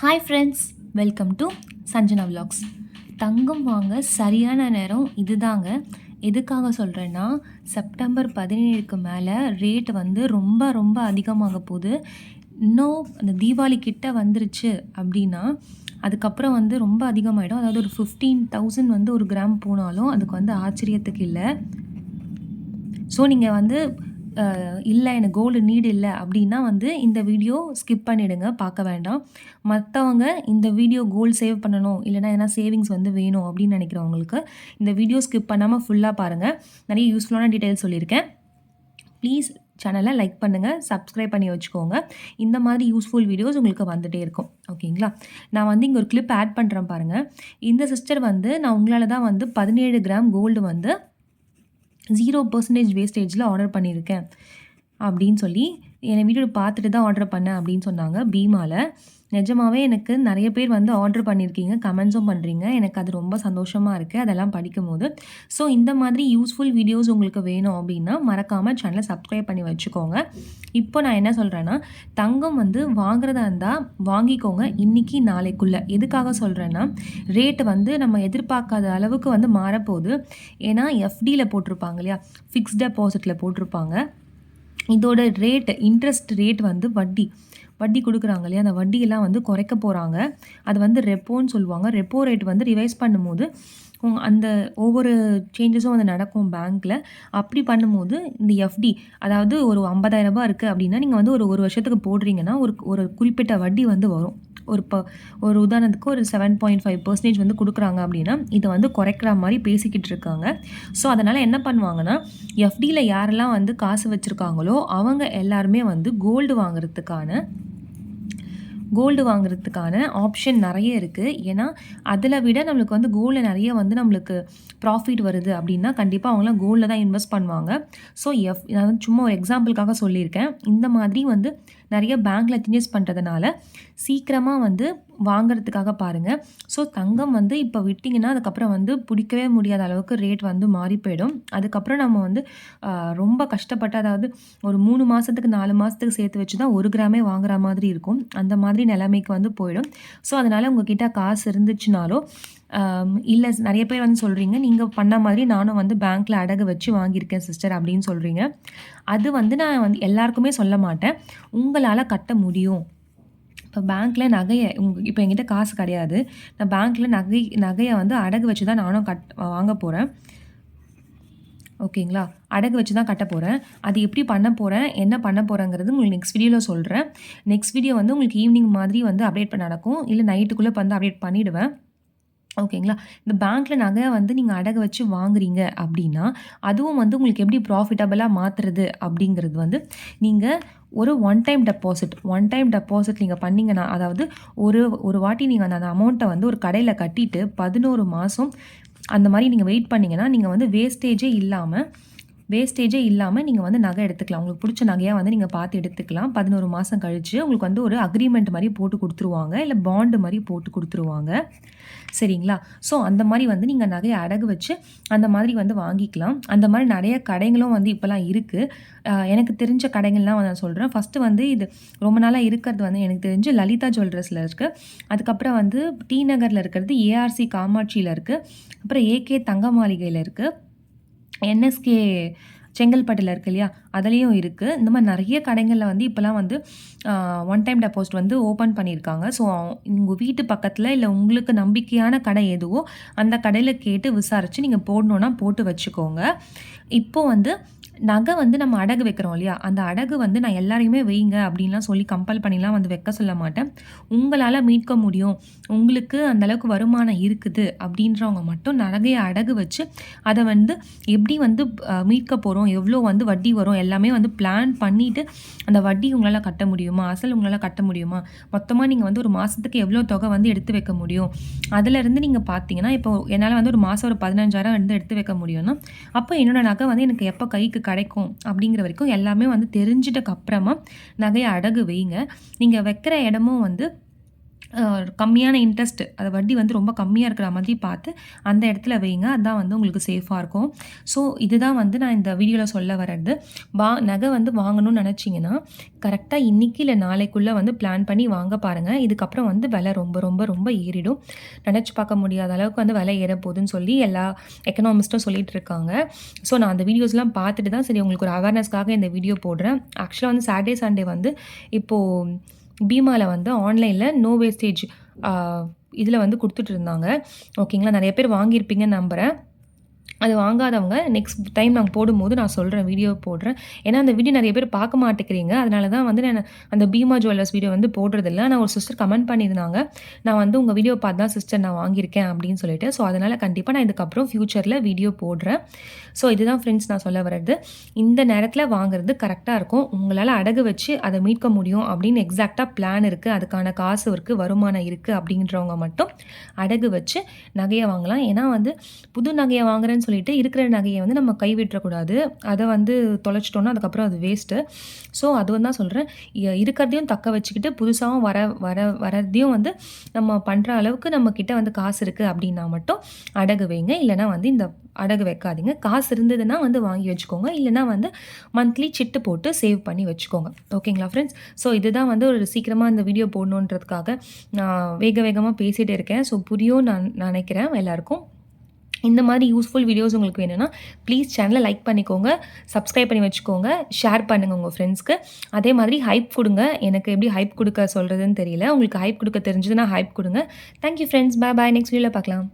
Hi friends, welcome to Sanjana vlogs. தங்கம் வாங்க சரியான நேரம் இதுதாங்க. எதுக்காக சொல்கிறேன்னா, செப்டம்பர் 17க்கு மேலே ரேட் வந்து ரொம்ப ரொம்ப அதிகமாக போகுது. இன்னும் அந்த தீபாவளி கிட்ட வந்துருச்சு அப்படின்னா, அதுக்கப்புறம் வந்து ரொம்ப அதிகமாகிடும். அதாவது ஒரு 15,000 வந்து ஒரு கிராம் போனாலும் அதுக்கு வந்து ஆச்சரியத்துக்கு இல்லை. ஸோ நீங்கள் வந்து இல்லை எனக்கு கோல்டு நீடு இல்லை அப்படின்னா வந்து இந்த வீடியோ ஸ்கிப் பண்ணிவிடுங்க, பார்க்க வேண்டாம். மற்றவங்க இந்த வீடியோ கோல்டு சேவ் பண்ணணும், இல்லைனா எதனா சேவிங்ஸ் வந்து வேணும் அப்படின்னு நினைக்கிறவங்களுக்கு இந்த வீடியோ ஸ்கிப் பண்ணாமல் ஃபுல்லாக பாருங்கள். நிறைய யூஸ்ஃபுல்லான டீட்டெயில்ஸ் சொல்லியிருக்கேன். ப்ளீஸ் சேனலை லைக் பண்ணுங்கள், சப்ஸ்கிரைப் பண்ணி வச்சுக்கோங்க. இந்த மாதிரி யூஸ்ஃபுல் வீடியோஸ் உங்களுக்கு வந்துகிட்டே இருக்கும். ஓகேங்களா? நான் வந்து இங்கே ஒரு கிளிப் ஆட் பண்ணுறேன் பாருங்கள். இந்த சிஸ்டர் வந்து நான் உங்களால் தான் வந்து 17 கிராம் கோல்டு வந்து 0% வேஸ்டேஜில் ஆர்டர் பண்ணியிருக்கேன் அப்படின்னு சொல்லி என்னை வீடியோ பார்த்துட்டு தான் ஆர்டர் பண்ணேன் அப்படின்னு சொன்னாங்க பீமாவில். நிஜமாகவே எனக்கு நிறைய பேர் வந்து ஆர்டர் பண்ணியிருக்கீங்க, கமெண்ட்ஸும் பண்ணுறீங்க. எனக்கு அது ரொம்ப சந்தோஷமாக இருக்குது அதெல்லாம் படிக்கும்போது. ஸோ இந்த மாதிரி யூஸ்ஃபுல் வீடியோஸ் உங்களுக்கு வேணும் அப்படின்னா மறக்காமல் சேனலை சப்ஸ்கிரைப் பண்ணி வச்சுக்கோங்க. இப்போ நான் என்ன சொல்கிறேன்னா, தங்கம் வந்து வாங்குறதா இருந்தால் வாங்கிக்கோங்க இன்றைக்கி நாளைக்குள்ளே. எதுக்காக சொல்கிறேன்னா, ரேட்டு வந்து நம்ம எதிர்பார்க்காத அளவுக்கு வந்து மாறப்போகுது. ஏன்னா எஃப்டியில் போட்டிருப்பாங்க இல்லையா, ஃபிக்ஸ்ட் டெபாசிட்டில் போட்டிருப்பாங்க. இதோட ரேட், இன்ட்ரெஸ்ட் ரேட் வந்து வட்டி கொடுக்குறாங்க இல்லையா, அந்த வட்டியெல்லாம் வந்து குறைக்க போகிறாங்க. அது வந்து ரெப்போன்னு சொல்லுவாங்க. ரெப்போ ரேட் வந்து ரிவைஸ் பண்ணும்போது அந்த ஒவ்வொரு சேஞ்சஸும் வந்து நடக்கும் பேங்க்கில். அப்படி பண்ணும்போது இந்த எஃப்டி, அதாவது ஒரு 50,000 இருக்குது அப்படின்னா நீங்கள் வந்து ஒரு வருஷத்துக்கு போடுறீங்கன்னா ஒரு குறிப்பிட்ட வட்டி வந்து வரும். ஒரு உதாரணத்துக்கு ஒரு 7.5% வந்து கொடுக்குறாங்க அப்படின்னா இதை வந்து குறைக்கிற மாதிரி பேசிக்கிட்டு இருக்காங்க. ஸோ அதனால் என்ன பண்ணுவாங்கன்னா, எஃப்டியில் யாரெல்லாம் வந்து காசு வச்சுருக்காங்களோ அவங்க எல்லாருமே வந்து கோல்டு வாங்குறதுக்கான ஆப்ஷன் நிறைய இருக்குது. ஏன்னா அதில் விட நம்மளுக்கு வந்து கோல்டில் நிறைய வந்து நம்மளுக்கு ப்ராஃபிட் வருது அப்படின்னா கண்டிப்பாக அவங்களாம் கோல்டில் தான் இன்வெஸ்ட் பண்ணுவாங்க. ஸோ நான் வந்து சும்மா ஒரு எக்ஸாம்பிளுக்காக சொல்லியிருக்கேன். இந்த மாதிரி வந்து நிறைய பேங்க்கில் சேஞ்சஸ் பண்ணுறதுனால சீக்கிரமாக வந்து வாங்குறதுக்காக பாருங்கள். ஸோ தங்கம் வந்து இப்போ விட்டிங்கன்னா அதுக்கப்புறம் வந்து பிடிக்கவே முடியாத அளவுக்கு ரேட் வந்து மாறி போயிடும். அதுக்கப்புறம் நம்ம வந்து ரொம்ப கஷ்டப்பட்டு, அதாவது ஒரு 3 மாதத்துக்கு 4 மாதத்துக்கு சேர்த்து வச்சு தான் 1 கிராமே வாங்குற மாதிரி இருக்கும். அந்த மாதிரி நிலைமைக்கு வந்து போயிடும். ஸோ அதனால் உங்ககிட்ட காசு இருந்துச்சுனாலோ இல்லை, நிறைய பேர் வந்து சொல்கிறீங்க நீங்கள் பண்ண மாதிரி நானும் வந்து பேங்க்கில் அடகு வச்சு வாங்கியிருக்கேன் சிஸ்டர் அப்படின்னு சொல்கிறீங்க. அது வந்து நான் வந்து எல்லாருக்குமே சொல்ல மாட்டேன். உங்களால் கட்ட முடியும். இப்போ பேங்க்கில் நகையை இப்போ என்கிட்ட காசு கிடையாது, நான் பேங்க்கில் நகையை வந்து அடகு வச்சு தான் நானும் வாங்க போகிறேன். ஓகேங்களா? அடகு வச்சு தான் கட்ட போகிறேன். அது எப்படி பண்ண போகிறேன், என்ன பண்ண போகிறேங்கிறது உங்களுக்கு நெக்ஸ்ட் வீடியோவில் சொல்கிறேன். நெக்ஸ்ட் வீடியோ வந்து உங்களுக்கு ஈவினிங் மாதிரி வந்து அப்டேட் நடக்கும், இல்லை நைட்டுக்குள்ளே வந்து அப்டேட் பண்ணிவிடுவேன். ஓகேங்களா? இந்த பேங்க்கில் நகையை வந்து நீங்கள் அடகு வச்சு வாங்குறீங்க அப்படின்னா அதுவும் வந்து உங்களுக்கு எப்படி ப்ராஃபிட்டபிளாக மாற்றுறது அப்படிங்கிறது வந்து நீங்கள் ஒரு ஒன் டைம் டெபாசிட் நீங்கள் பண்ணிங்கன்னா, அதாவது ஒரு வாட்டி நீங்கள் அந்த அமௌண்ட்டை வந்து ஒரு கடையில் கட்டிட்டு 11 மாதம் அந்த மாதிரி நீங்கள் வெயிட் பண்ணிங்கன்னா நீங்கள் வந்து வேஸ்டேஜே இல்லாமல் நீங்கள் வந்து நகை எடுத்துக்கலாம். உங்களுக்கு பிடிச்ச நகையாக வந்து நீங்கள் பார்த்து எடுத்துக்கலாம். 11 மாதம் கழித்து உங்களுக்கு வந்து ஒரு அக்ரிமெண்ட் மாதிரி போட்டு கொடுத்துருவாங்க, இல்லை பாண்டு மாதிரி போட்டு கொடுத்துருவாங்க. சரிங்களா? ஸோ அந்த மாதிரி வந்து நீங்கள் நகையை அடகு வச்சு அந்த மாதிரி வந்து வாங்கிக்கலாம். அந்த மாதிரி நிறைய கடைகளும் வந்து இப்போலாம் இருக்குது. எனக்கு தெரிஞ்ச கடைகள்லாம் நான் சொல்கிறேன். ஃபஸ்ட்டு வந்து இது ரொம்ப நாளாக இருக்கிறது வந்து எனக்கு தெரிஞ்சு லலிதா ஜுவல்லர்ஸில் இருக்குது. அதுக்கப்புறம் வந்து டி நகரில் இருக்கிறது ஏஆர்சி காமாட்சியில் இருக்குது. அப்புறம் ஏகே தங்க மாளிகையில் இருக்குது. என்எஸ்கே செங்கல்பட்டில் இருக்குது இல்லையா, அதுலேயும் இருக்குது. இந்த மாதிரி நிறைய கடைகளில் வந்து இப்போலாம் வந்து ஒன் டைம் டெபாசிட் வந்து ஓப்பன் பண்ணியிருக்காங்க. ஸோ உங்கள் வீட்டு பக்கத்தில் இல்லை உங்களுக்கு நம்பிக்கையான கடை எதுவோ அந்த கடையில் கேட்டு விசாரித்து நீங்கள் போடணுன்னா போட்டு வச்சுக்கோங்க. இப்போது வந்து நகை வந்து நம்ம அடகு வைக்கிறோம் இல்லையா, அந்த அடகு வந்து நான் எல்லாரையுமே வைங்க அப்படின்லாம் சொல்லி கம்பல் பண்ணிலாம் வந்து வைக்க சொல்ல மாட்டேன். உங்களால் மீட்க முடியும், உங்களுக்கு அந்தளவுக்கு வருமானம் இருக்குது அப்படின்றவங்க மட்டும் நகையை அடகு வச்சு அதை வந்து எப்படி வந்து மீட்க போகிறோம், எவ்வளோ வந்து வட்டி வரும் எல்லாமே வந்து பிளான் பண்ணிவிட்டு அந்த வட்டி உங்களால் கட்ட முடியுமா, அசல் உங்களால் கட்ட முடியுமா, மொத்தமாக நீங்கள் வந்து ஒரு மாதத்துக்கு எவ்வளோ தொகை வந்து எடுத்து வைக்க முடியும், அதிலேருந்து நீங்கள் பார்த்தீங்கன்னா இப்போ என்னால் வந்து ஒரு மாதம் ஒரு 15,000 வந்து எடுத்து வைக்க முடியும்னா அப்போ என்னோடய நகை வந்து எனக்கு எப்போ கைக்கு கிடைக்கும் அப்படிங்கிற வரைக்கும் எல்லாமே வந்து தெரிஞ்சிட்டக்கு அப்புறமா நகையை அடகு வைங்க. நீங்கள் வைக்கிற இடமும் வந்து கம்மியான இன்ட்ரெஸ்ட் அது வட்டி வந்து ரொம்ப கம்மியாக இருக்கிற மாதிரி பார்த்து அந்த இடத்துல வைங்க. அதான் வந்து உங்களுக்கு சேஃபாக இருக்கும். ஸோ இதுதான் வந்து நான் இந்த வீடியோவில் சொல்ல வர்றது. நகை வந்து வாங்கணும்னு நினச்சிங்கன்னா கரெக்டாக இன்றைக்கி இல்லை நாளைக்குள்ளே வந்து பிளான் பண்ணி வாங்க பாருங்கள். இதுக்கப்புறம் வந்து விலை ரொம்ப ரொம்ப ரொம்ப ஏறிடும். நினச்சி பார்க்க முடியாத அளவுக்கு வந்து விலை ஏற போகுதுன்னு சொல்லி எல்லா எக்கனாமிஸ்ட்டும் சொல்லிட்டு இருக்காங்க. ஸோ நான் அந்த வீடியோஸ்லாம் பார்த்துட்டு தான் சரி உங்களுக்கு ஒரு அவேர்னஸ்க்காக இந்த வீடியோ போடுறேன். ஆக்சுவலாக வந்து சாட்டர்டே சண்டே வந்து இப்போது பீமால வந்து ஆன்லைனில் நோ வேஸ்டேஜ் இதில் வந்து கொடுத்துட்ருந்தாங்க. ஓகேங்களா, நிறைய பேர் வாங்கியிருப்பீங்கன்னு நம்புகிறேன். அது வாங்காதவங்க நெக்ஸ்ட் டைம் நாங்கள் போடும்போது நான் சொல்கிறேன், வீடியோ போடுறேன். ஏன்னா அந்த வீடியோ நிறைய பேர் பார்க்க மாட்டேங்கிறீங்க. அதனால தான் வந்து நான் அந்த பீமா ஜுவல்லர்ஸ் வீடியோ வந்து போடுறதில்ல. ஆனால் ஒரு சிஸ்டர் கமெண்ட் பண்ணியிருந்தாங்க, நான் வந்து உங்கள் வீடியோ பார்த்து தான் சிஸ்டர் நான் வாங்கியிருக்கேன் அப்படின்னு சொல்லிட்டு. ஸோ அதனால் கண்டிப்பாக நான் இதுக்கப்புறம் ஃப்யூச்சரில் வீடியோ போடுறேன். ஸோ இதுதான் ஃப்ரெண்ட்ஸ் நான் சொல்ல வர்றது. இந்த நேரத்தில் வாங்குறது கரெக்டாக இருக்கும். உங்களால் அடகு வச்சு அதை மீட்க முடியும் அப்படின்னு எக்ஸாக்டாக பிளான் இருக்குது, அதுக்கான காசு இருக்குது, வருமானம் இருக்குது அப்படின்றவங்க மட்டும் அடகு வச்சு நகையை வாங்கலாம். ஏன்னா வந்து புது நகையை வாங்குறேன்னு சொல்லிட்டு இருக்கிற நகையை வந்து நம்ம கைவிட்டக்கூடாது. அதை வந்து தொலைச்சிட்டோன்னா அதுக்கப்புறம் அது வேஸ்ட்டு. ஸோ அதுவும் தான் சொல்கிறேன், இருக்கிறதையும் தக்க வச்சுக்கிட்டு புதுசாகவும் வரதையும் வந்து நம்ம பண்ணுற அளவுக்கு நம்மக்கிட்ட வந்து காசு இருக்குது அப்படின்னா மட்டும் அடகு வைங்க. இல்லைனா வந்து இந்த அடகு வைக்காதீங்க. காசு இருந்ததுன்னா வந்து வாங்கி வச்சுக்கோங்க. இல்லைனா வந்து மந்த்லி சிட்டு போட்டு சேவ் பண்ணி வச்சுக்கோங்க. ஓகேங்களா ஃப்ரெண்ட்ஸ்? ஸோ இதுதான் வந்து ஒரு சீக்கிரமாக இந்த வீடியோ போடணுன்றதுக்காக நான் வேகமாக பேசிகிட்டே இருக்கேன். ஸோ புரியும் நான் நினைக்கிறேன் எல்லாருக்கும். இந்த மாதிரி யூஸ்ஃபுல் வீடியோஸ் உங்களுக்கு வேணும்னா ப்ளீஸ் சேனலை லைக் பண்ணிக்கோங்க, சப்ஸ்கிரைப் பண்ணி வச்சுக்கோங்க, ஷேர் பண்ணுங்கள் உங்கள் ஃப்ரெண்ட்ஸ்க்கு. அதே மாதிரி ஹைப் கொடுங்க. எனக்கு எப்படி ஹைப் கொடுக்க சொல்கிறதுன்னு தெரியல. உங்களுக்கு ஹைப் கொடுக்க தெரிஞ்சதுன்னா ஹைப் கொடுங்க. Thank you friends. பாய். நெக்ஸ்ட் வீடியோவில் பார்க்கலாம்.